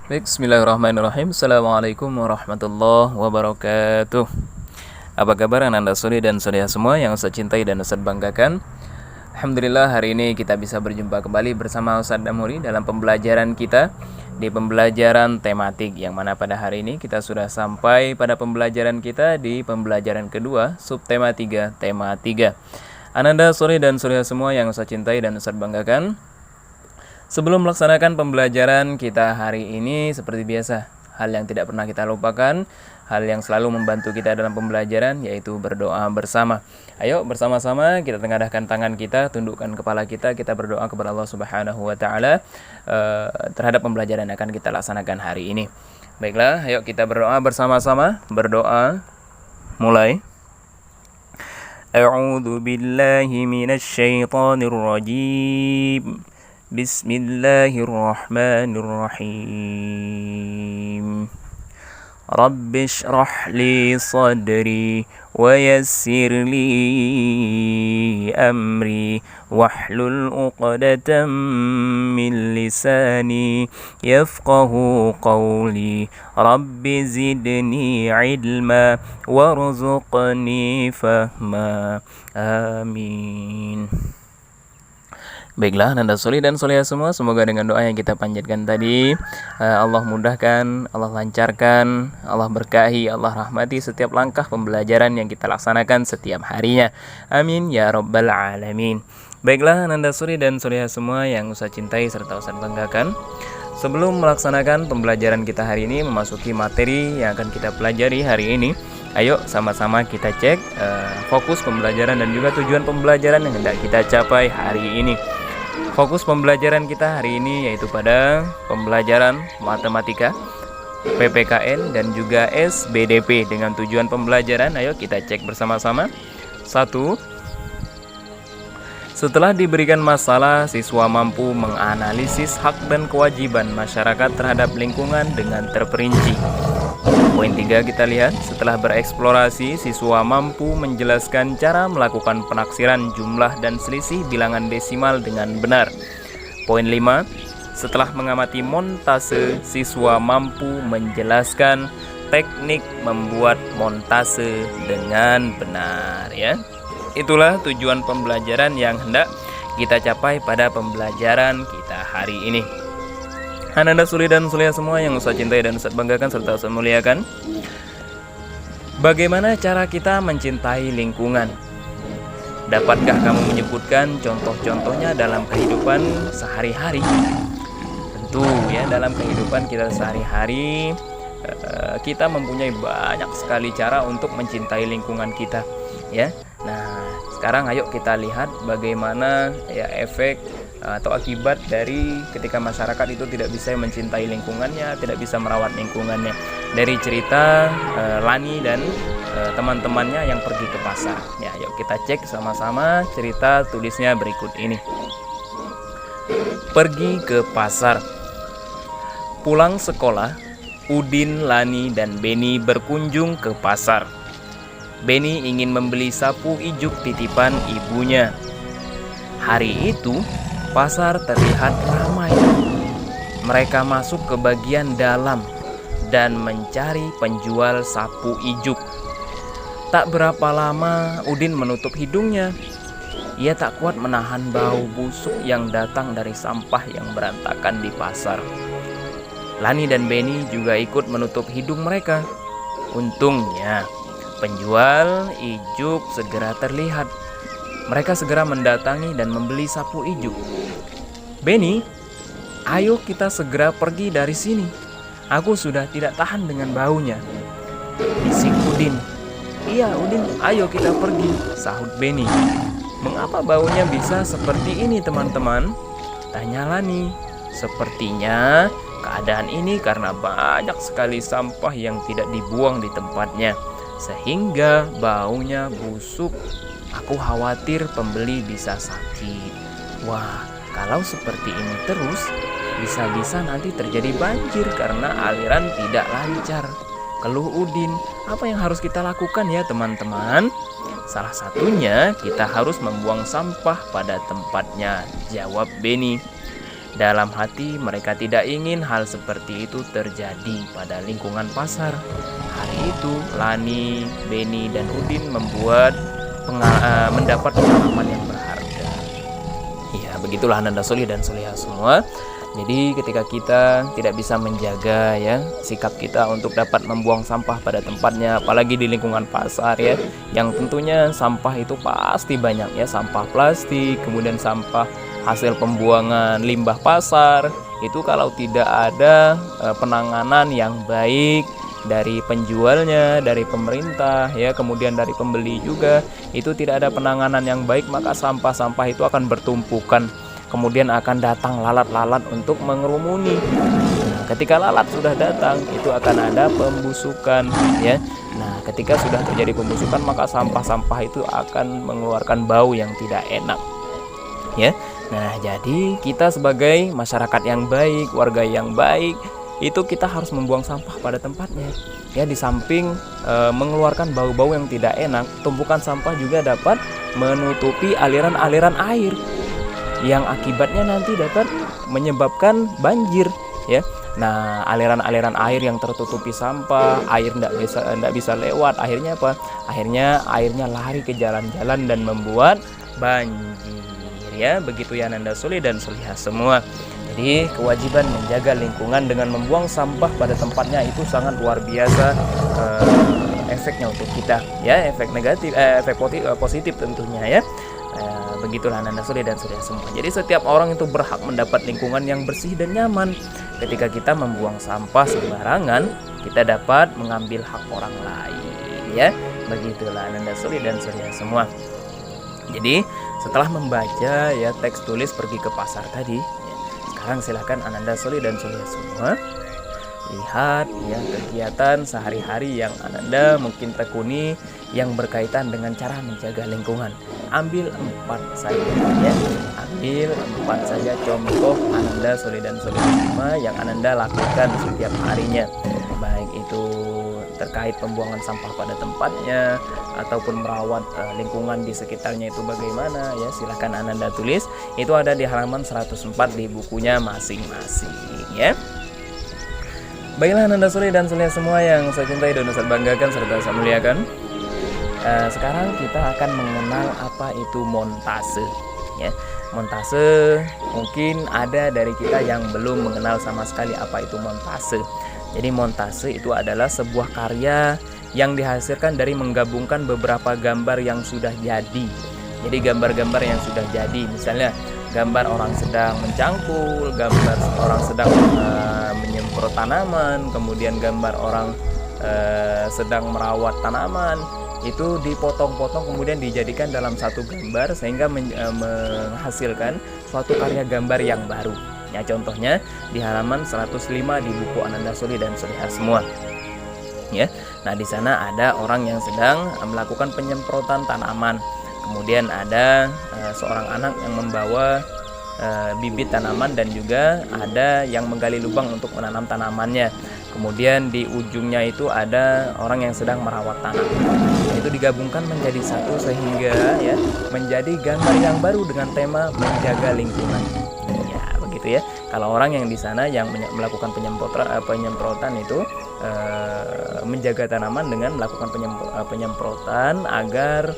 Bismillahirrahmanirrahim. Assalamualaikum warahmatullahi wabarakatuh. Apa kabar Anda suri dan suriah semua yang saya cintai dan saya banggakan? Alhamdulillah hari ini kita bisa berjumpa kembali bersama Ustadz Damuri dalam pembelajaran kita di pembelajaran tematik, yang mana pada hari ini kita sudah sampai pada pembelajaran kita di pembelajaran kedua subtema 3 tema 3. Ananda suri dan suriah semua yang saya cintai dan saya banggakan, sebelum melaksanakan pembelajaran kita hari ini, seperti biasa, hal yang tidak pernah kita lupakan, hal yang selalu membantu kita dalam pembelajaran, yaitu berdoa bersama. Ayo bersama-sama kita tengadahkan tangan kita, tundukkan kepala kita berdoa kepada Allah Subhanahu wa taala terhadap pembelajaran yang akan kita laksanakan hari ini. Baiklah, ayo kita berdoa bersama-sama. Berdoa mulai. A'udzu billahi minasy syaithanir rajim. Bismillahirrahmanirrahim. Rabbi shrah li sadri wa yassir li amri wahlul 'uqdatam min lisani yafqahu qawli. Rabbi zidni ilma warzuqni fahma. Amin. Baiklah, Nanda Soli dan Solihah semua, semoga dengan doa yang kita panjatkan tadi, Allah mudahkan, Allah lancarkan, Allah berkahi, Allah rahmati setiap langkah pembelajaran yang kita laksanakan setiap harinya. Amin ya rabbal alamin. Baiklah, Nanda Soli dan Solihah semua yang Ustaz cintai serta Ustaz banggakan, sebelum melaksanakan pembelajaran kita hari ini, memasuki materi yang akan kita pelajari hari ini, ayo sama-sama kita cek fokus pembelajaran dan juga tujuan pembelajaran yang hendak kita capai hari ini. Fokus pembelajaran kita hari ini yaitu pada pembelajaran matematika, PPKN dan juga SBDP. Dengan tujuan pembelajaran, ayo kita cek bersama-sama. 1. Setelah diberikan masalah, siswa mampu menganalisis hak dan kewajiban masyarakat terhadap lingkungan dengan terperinci. Poin 3 kita lihat, setelah bereksplorasi, siswa mampu menjelaskan cara melakukan penaksiran jumlah dan selisih bilangan desimal dengan benar. Poin 5, setelah mengamati montase, siswa mampu menjelaskan teknik membuat montase dengan benar, ya. Itulah tujuan pembelajaran yang hendak kita capai pada pembelajaran kita hari ini. Ananda Suli dan Suliah semua yang Ustaz cintai dan Ustaz banggakan serta Ustaz muliakan, bagaimana cara kita mencintai lingkungan? Dapatkah kamu menyebutkan contoh-contohnya dalam kehidupan sehari-hari? Tentu ya, dalam kehidupan kita sehari-hari kita mempunyai banyak sekali cara untuk mencintai lingkungan kita, ya. Nah, sekarang ayo kita lihat bagaimana ya efek atau akibat dari ketika masyarakat itu tidak bisa mencintai lingkungannya, tidak bisa merawat lingkungannya. Dari cerita Lani dan teman-temannya yang pergi ke pasar. Ya, yuk kita cek sama-sama cerita tulisnya berikut ini. Pergi ke pasar. Pulang sekolah, Udin, Lani, dan Beni berkunjung ke pasar. Beni ingin membeli sapu ijuk titipan ibunya. Hari itu pasar terlihat ramai. Mereka masuk ke bagian dalam dan mencari penjual sapu ijuk. Tak berapa lama Udin menutup hidungnya. Ia tak kuat menahan bau busuk yang datang dari sampah yang berantakan di pasar. Lani dan Beni juga ikut menutup hidung mereka. Untungnya penjual ijuk segera terlihat. Mereka segera mendatangi dan membeli sapu ijuk. Beni, ayo kita segera pergi dari sini. Aku sudah tidak tahan dengan baunya, bisik Udin. Iya Udin, ayo kita pergi, sahut Beni. Mengapa baunya bisa seperti ini teman-teman? Tanya Lani. Sepertinya keadaan ini karena banyak sekali sampah yang tidak dibuang di tempatnya, sehingga baunya busuk. Aku khawatir pembeli bisa sakit. Wah, kalau seperti ini terus, bisa-bisa nanti terjadi banjir karena aliran tidak lancar, keluh Udin. Apa yang harus kita lakukan ya teman-teman? Salah satunya kita harus membuang sampah pada tempatnya, jawab Beni. Dalam hati mereka tidak ingin hal seperti itu terjadi pada lingkungan pasar. Hari itu Lani, Beni, dan Udin mendapat pengalaman yang berharga. Ya, begitulah Ananda Soli dan Solihah semua. Jadi ketika kita tidak bisa menjaga ya sikap kita untuk dapat membuang sampah pada tempatnya, apalagi di lingkungan pasar ya, yang tentunya sampah itu pasti banyak ya, sampah plastik, kemudian sampah hasil pembuangan limbah pasar, itu kalau tidak ada penanganan yang baik dari penjualnya, dari pemerintah ya, kemudian dari pembeli juga, itu tidak ada penanganan yang baik, maka sampah-sampah itu akan bertumpukan. Kemudian akan datang lalat-lalat untuk mengerumuni. Nah, ketika lalat sudah datang, itu akan ada pembusukan ya. Nah, ketika sudah terjadi pembusukan, maka sampah-sampah itu akan mengeluarkan bau yang tidak enak. Ya. Nah, jadi kita sebagai masyarakat yang baik, warga yang baik, itu kita harus membuang sampah pada tempatnya. Ya, di samping mengeluarkan bau-bau yang tidak enak, tumpukan sampah juga dapat menutupi aliran-aliran air, yang akibatnya nanti dapat menyebabkan banjir ya. Nah, aliran-aliran air yang tertutupi sampah, air tidak bisa lewat, akhirnya apa? Akhirnya airnya lari ke jalan-jalan dan membuat banjir ya. Begitu ya Ananda Soli dan Solihah semua. Jadi kewajiban menjaga lingkungan dengan membuang sampah pada tempatnya itu sangat luar biasa efeknya untuk kita ya, efek negatif, efek positif tentunya ya. Begitulah Ananda Soli dan Solihah semua. Jadi setiap orang itu berhak mendapat lingkungan yang bersih dan nyaman. Ketika kita membuang sampah sembarangan, kita dapat mengambil hak orang lain ya. Begitulah Ananda Soli dan Solihah semua. Jadi setelah membaca ya teks tulis pergi ke pasar tadi ya, sekarang silakan Ananda Soli dan Solihah semua lihat ya kegiatan sehari-hari yang Ananda mungkin tekuni yang berkaitan dengan cara menjaga lingkungan. Ambil 4 saja ya. Ambil 4 saja contoh Ananda Soli dan Solihah semua yang Ananda lakukan setiap harinya. Baik itu terkait pembuangan sampah pada tempatnya ataupun merawat lingkungan di sekitarnya itu bagaimana ya, silahkan Ananda tulis. Itu ada di halaman 104 di bukunya masing-masing ya. Baiklah Ananda Soli dan Solihah semua yang saya cintai dan saya banggakan serta saya muliakan. Sekarang kita akan mengenal apa itu montase ya. Montase mungkin ada dari kita yang belum mengenal sama sekali apa itu montase. Jadi montase itu adalah sebuah karya yang dihasilkan dari menggabungkan beberapa gambar yang sudah jadi. Jadi gambar-gambar yang sudah jadi, misalnya gambar orang sedang mencangkul, gambar orang sedang menyemprot tanaman, kemudian gambar orang sedang merawat tanaman, itu dipotong-potong kemudian dijadikan dalam satu gambar sehingga menghasilkan suatu karya gambar yang baru. Ya, contohnya di halaman 105 di buku Ananda Soli dan Solihah semua. Ya. Nah, di sana ada orang yang sedang melakukan penyemprotan tanaman. Kemudian ada seorang anak yang membawa bibit tanaman dan juga ada yang menggali lubang untuk menanam tanamannya. Kemudian di ujungnya itu ada orang yang sedang merawat tanaman. Itu digabungkan menjadi satu sehingga ya menjadi gambar yang baru dengan tema menjaga lingkungan. Ya, begitu ya. Kalau orang yang di sana yang melakukan penyemprotan itu menjaga tanaman dengan melakukan penyemprotan agar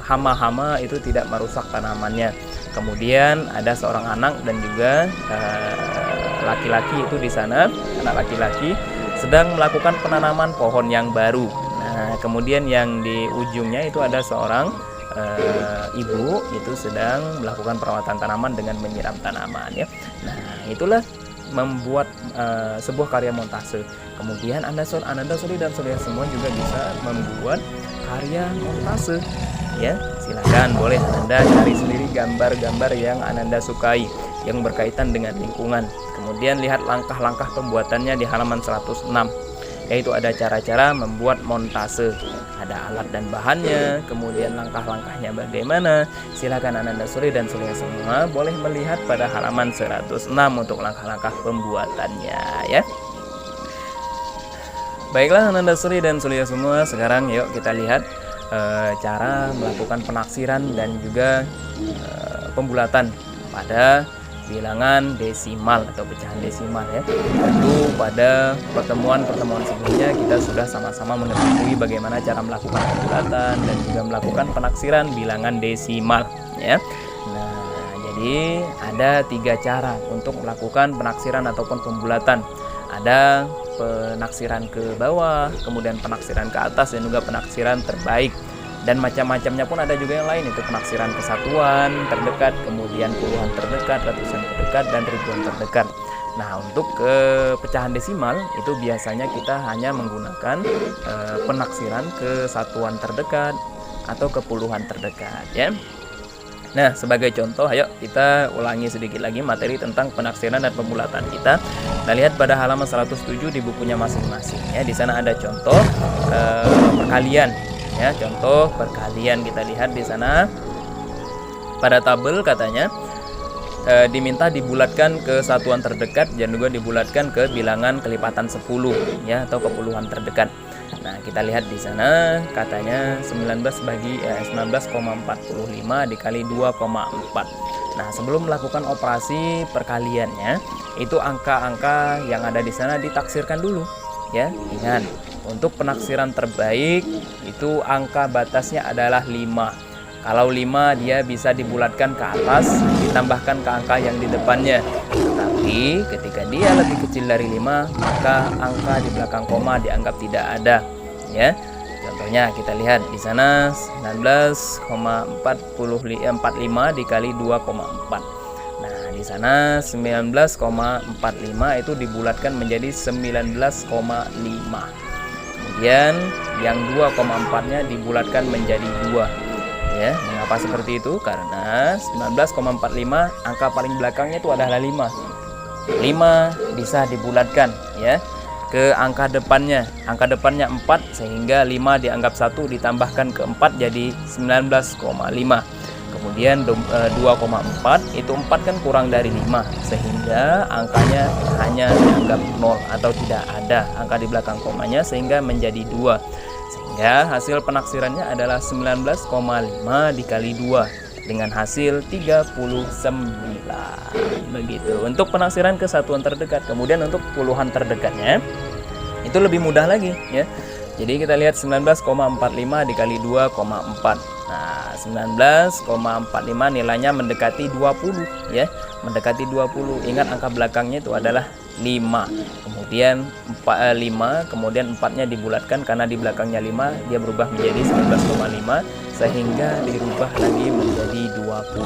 hama-hama itu tidak merusak tanamannya. Kemudian ada seorang anak dan juga laki-laki itu di sana, anak laki-laki sedang melakukan penanaman pohon yang baru. Nah, kemudian yang di ujungnya itu ada seorang ibu itu sedang melakukan perawatan tanaman dengan menyiram tanaman ya. Nah, itulah membuat sebuah karya montase. Kemudian Ananda Soli dan Solihah semua juga bisa membuat karya montase ya. Silakan boleh Ananda cari sendiri gambar-gambar yang Ananda sukai yang berkaitan dengan lingkungan. Kemudian lihat langkah-langkah pembuatannya di halaman 106, yaitu ada cara-cara membuat montase, ada alat dan bahannya, kemudian langkah-langkahnya bagaimana. Silakan Ananda Soli dan Solihah semua boleh melihat pada halaman 106 untuk langkah-langkah pembuatannya ya. Baiklah Ananda Soli dan Solihah semua, sekarang yuk kita lihat cara melakukan penaksiran dan juga pembulatan pada bilangan desimal atau pecahan desimal ya. Tentu pada pertemuan-pertemuan sebelumnya kita sudah sama-sama mengetahui bagaimana cara melakukan pembulatan dan juga melakukan penaksiran bilangan desimal ya. Nah, jadi ada 3 cara untuk melakukan penaksiran ataupun pembulatan. Ada penaksiran ke bawah, kemudian penaksiran ke atas, dan juga penaksiran terbaik. Dan macam-macamnya pun ada juga yang lain, itu penaksiran kesatuan terdekat, kemudian puluhan terdekat, ratusan terdekat, dan ribuan terdekat. Nah, untuk pecahan desimal itu biasanya kita hanya menggunakan penaksiran ke satuan terdekat atau ke puluhan terdekat ya. Nah, sebagai contoh, ayo kita ulangi sedikit lagi materi tentang penaksiran dan pembulatan kita. Kita lihat pada halaman 107 di bukunya masing-masing ya. Di sana ada contoh perkalian ya, contoh perkalian. Kita lihat di sana pada tabel katanya diminta dibulatkan ke satuan terdekat dan juga dibulatkan ke bilangan kelipatan 10 ya, atau ke puluhan terdekat. Nah, kita lihat di sana katanya 19,45 dikali 2,4. Nah, sebelum melakukan operasi perkaliannya, itu angka-angka yang ada di sana ditaksirkan dulu ya. Ingat, untuk penaksiran terbaik itu angka batasnya adalah 5. Kalau 5 dia bisa dibulatkan ke atas, ditambahkan ke angka yang di depannya. Tetapi ketika dia lebih kecil dari 5, maka angka di belakang koma dianggap tidak ada ya. Contohnya kita lihat di sana 19,45 dikali 2,4. Nah, di sana 19,45 itu dibulatkan menjadi 19,5. Kemudian yang 2,4-nya dibulatkan menjadi 2. Ya, mengapa seperti itu? Karena 19,45 angka paling belakangnya itu adalah 5. 5 bisa dibulatkan ya ke angka depannya. Angka depannya 4 sehingga 5 dianggap 1 ditambahkan ke 4 jadi 19,5. Kemudian 2,4 itu 4 kan kurang dari 5 sehingga angkanya hanya dianggap 0 atau tidak ada angka di belakang komanya sehingga menjadi 2. Sehingga hasil penaksirannya adalah 19,5 dikali 2 dengan hasil 39. Begitu untuk penaksiran ke satuan terdekat. Kemudian untuk puluhan terdekatnya itu lebih mudah lagi ya. Jadi kita lihat 19,45 dikali 2,4. Nah, 19,45 nilainya mendekati 20 ya. Mendekati 20. Ingat angka belakangnya itu adalah 5. Kemudian 5, kemudian 4-nya dibulatkan karena di belakangnya 5, dia berubah menjadi 19,5 sehingga dirubah lagi menjadi 20.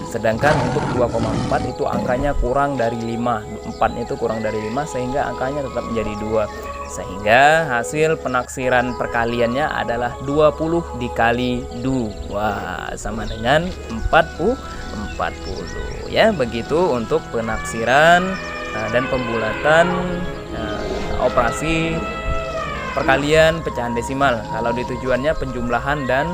Sedangkan untuk 2,4 itu angkanya kurang dari 5. 4-nya itu kurang dari 5 sehingga angkanya tetap menjadi 2. Sehingga hasil penaksiran perkaliannya adalah 20 dikali 2 sama dengan 40 ya. Begitu untuk penaksiran dan pembulatan operasi perkalian pecahan desimal. Kalau di tujuannya penjumlahan dan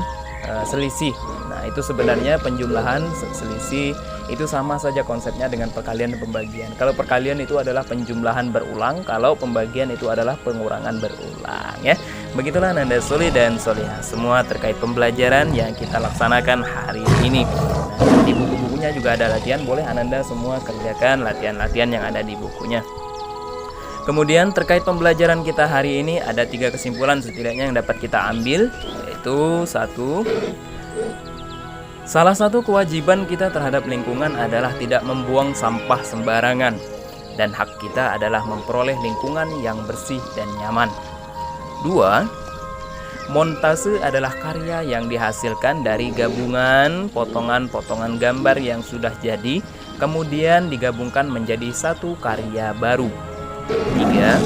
selisih. Nah, itu sebenarnya penjumlahan selisih itu sama saja konsepnya dengan perkalian dan pembagian. Kalau perkalian itu adalah penjumlahan berulang, kalau pembagian itu adalah pengurangan berulang ya. Begitulah Ananda Soli dan Solihah semua terkait pembelajaran yang kita laksanakan hari ini. Nah, di buku-bukunya juga ada latihan, boleh Ananda semua kerjakan latihan-latihan yang ada di bukunya. Kemudian terkait pembelajaran kita hari ini ada 3 kesimpulan setidaknya yang dapat kita ambil, yaitu 1. Salah satu kewajiban kita terhadap lingkungan adalah tidak membuang sampah sembarangan, dan hak kita adalah memperoleh lingkungan yang bersih dan nyaman. 2. Montase adalah karya yang dihasilkan dari gabungan potongan-potongan gambar yang sudah jadi, kemudian digabungkan menjadi satu karya baru. 3.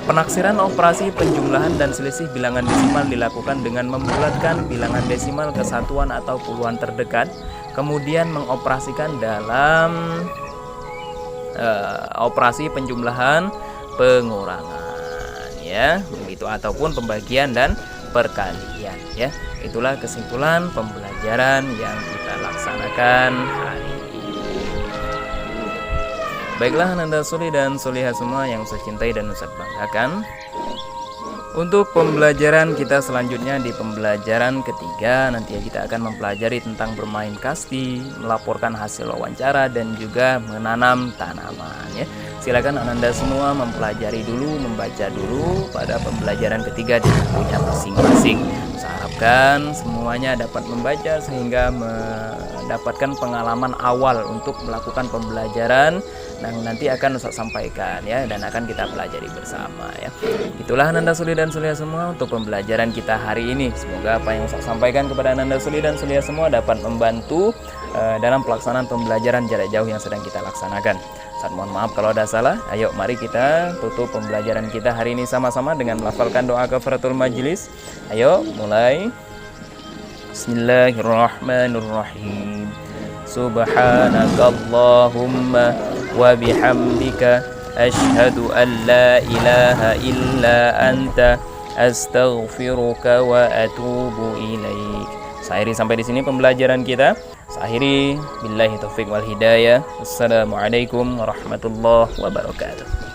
Penaksiran operasi penjumlahan dan selisih bilangan desimal dilakukan dengan membulatkan bilangan desimal ke satuan atau puluhan terdekat, kemudian mengoperasikan dalam operasi penjumlahan pengurangan ya, begitu, ataupun pembagian dan perkalian ya. Itulah kesimpulan pembelajaran yang kita laksanakan hari ini. Baiklah Ananda Soli dan Solihah semua yang saya cintai dan saya banggakan. Untuk pembelajaran kita selanjutnya di pembelajaran ketiga, nanti kita akan mempelajari tentang bermain kasti, melaporkan hasil wawancara, dan juga menanam tanaman ya. Silakan Ananda semua mempelajari dulu, membaca dulu pada pembelajaran ketiga di bukunya masing-masing. Saya harapkan semuanya dapat membaca sehingga mendapatkan pengalaman awal untuk melakukan pembelajaran yang nanti akan Ustaz sampaikan ya, dan akan kita pelajari bersama ya. Itulah Ananda Suli dan Sulia semua untuk pembelajaran kita hari ini. Semoga apa yang Ustaz sampaikan kepada Ananda Suli dan Sulia semua dapat membantu dalam pelaksanaan pembelajaran jarak jauh yang sedang kita laksanakan. Ustaz mohon maaf kalau ada salah. Ayo mari kita tutup pembelajaran kita hari ini sama-sama dengan melafalkan doa kafaratul majlis. Ayo mulai. Bismillahirrahmanirrahim. Subhanakallahumma wa bihamdika asyhadu an la ilaha illa anta astaghfiruka wa atubu ilaik. Saya akhiri sampai di sini pembelajaran kita. Saya akhiri billahi taufik wal hidayah. Assalamualaikum warahmatullahi wabarakatuh.